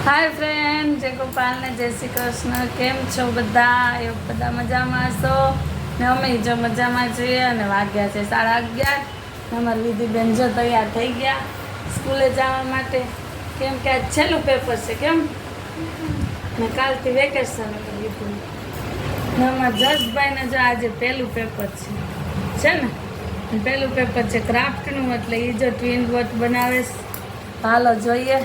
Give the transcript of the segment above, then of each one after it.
હાય friend, જય ગોપાલ ને જય શ્રી કૃષ્ણ. કેમ છો બધા? એ બધા મજામાં છો ને? અમે જો મજામાં છીએ. અને વાગ્યા છે 11:30. અમારી વિધિબેન જો તૈયાર થઈ ગયા સ્કૂલે જવા માટે, કેમ કે આજ છેલ્લું પેપર છે. કેમ ને કાલથી વેકેશન હતું વિધિનું. ને અમારા જસભાઈને જો આજે પહેલું પેપર છે ને, પહેલું પેપર છે ક્રાફ્ટનું, એટલે એ જો ટ્વિન બોટ બનાવે છે. હાલો જોઈએ.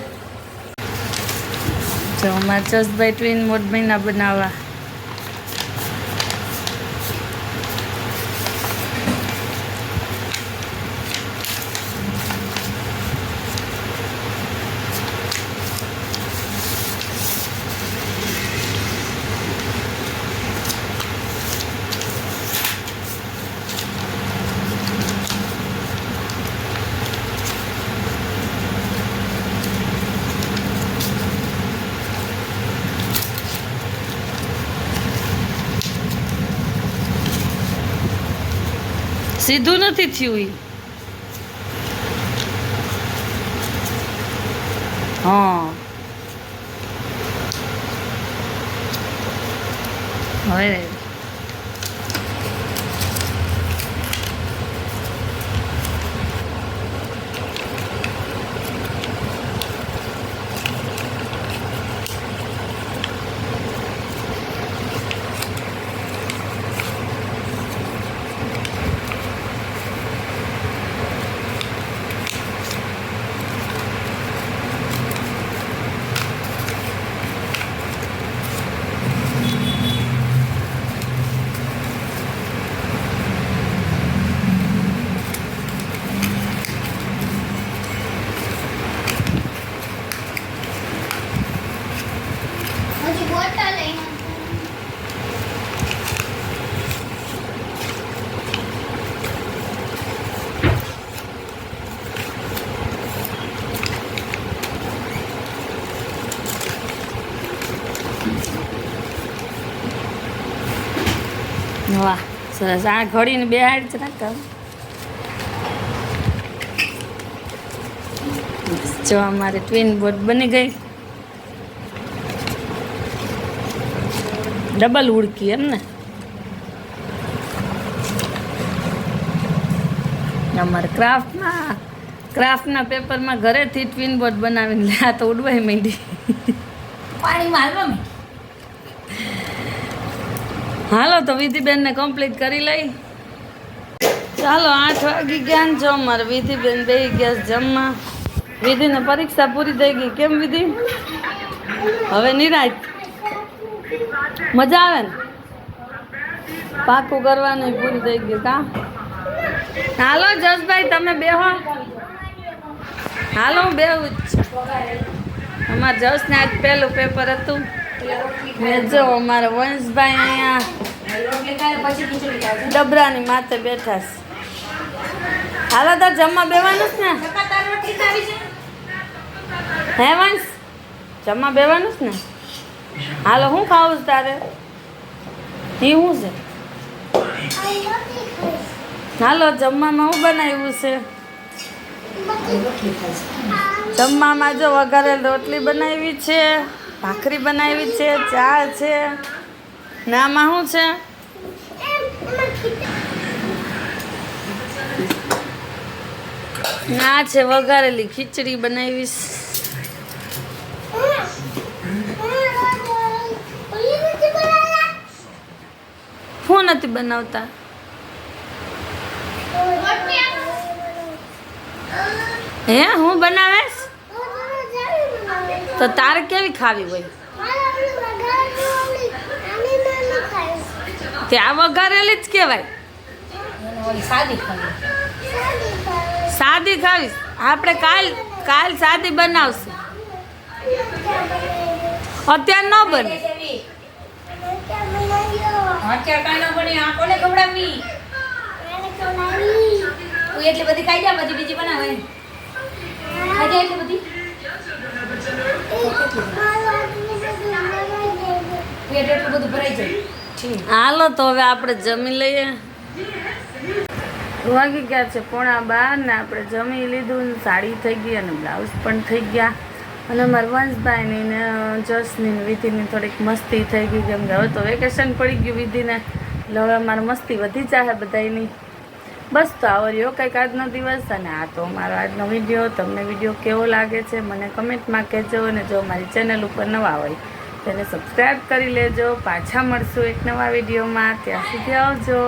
જો અમારા જસભાઈ ટ્વિન બોટ મહિના બનાવવા. સીધું નથી થયું ઈ. હા હવે વાહ સરસ. આ ઘડીને બે હાડ છે ને કામ. જો અમારે ટ્વિન બોટ બની ગઈ. ડબલ ઉડકી એમ ને. અમારે ક્રાફ્ટના પેપરમાં ઘરેથી ટ્વિન બોટ બનાવીને લે. આ તો ઉડવાય માંડી પાણીમાં હાલવા. હાલો તો વિધિબેનને કમ્પ્લીટ કરી લઈ. ચાલો 8 વાગી ગયા ને. જો અમારે વિધિબેન બેસી ગયા જમવા. વિધિને પરીક્ષા પૂરી થઈ ગઈ. કેમ વિધિ? હવે નિરાશ. મજા આવે ને? પાકું કરવાનું પૂરું થઈ ગયું કા? હાલો જસભાઈ તમે બેહો. હાલો હું બેહું જ છું. અમારે જસને આજ પહેલું પેપર હતું. જો અમારા વંશભાઈ અહીંયા ડબરાની માથે બેઠા છે. હાલો તાર જમવા બેવાનું છે ને? હે વંશ, જમવા બેવાનું છે ને? હાલો હું ખાવું છે તારે? એ શું છે? હાલો જમવામાં શું બનાવ્યું છે? જમવામાં જો વઘારેલ રોટલી બનાવી છે, ભાખરી બનાવી છે, ચા છે. નામાં શું છે? ના છે વઘારેલી ખીચડી બનાવીશ. શું નથી બનાવતા? હે હું બનાવેશ? તો તારે કેવી ખાવી હોય? ત્યાં વઘારેલી જ કહેવાય. સાદી ખાવીશ? આપણે કાલ સાદી બનાવશું. અત્યારે ન બને. એટલી બધી ખાઈ જા પછી બીજી બનાવે. ખાઈ જા એટલી બધી. એટલું બધું ભરાઈ જાય. હાલો તો હવે આપણે જમી લઈએ. વાગી ગયા છે 11:15 ને આપણે જમી લીધું. સાડી થઈ ગઈ અને બ્લાઉઝ પણ થઈ ગયા. અને અમારા વંશભાઈની ને જસની ને વિધિની થોડીક મસ્તી થઈ ગઈ, કેમ કે હવે તો વેકેશન પડી ગયું વિધિને, એટલે હવે અમારે મસ્તી વધી જાય બધાની. બસ તો આવો રહ્યો કંઈક આજનો દિવસ, અને આ તો મારો આજનો વિડીયો. તમને વિડીયો કેવો લાગે છે મને કમેન્ટમાં કહેજો, અને જો મારી ચેનલ ઉપર નવા હોય તેને સબસ્ક્રાઈબ કરી લેજો. પાછા મળશું એક નવા વિડીયોમાં, ત્યાં સુધી આવજો.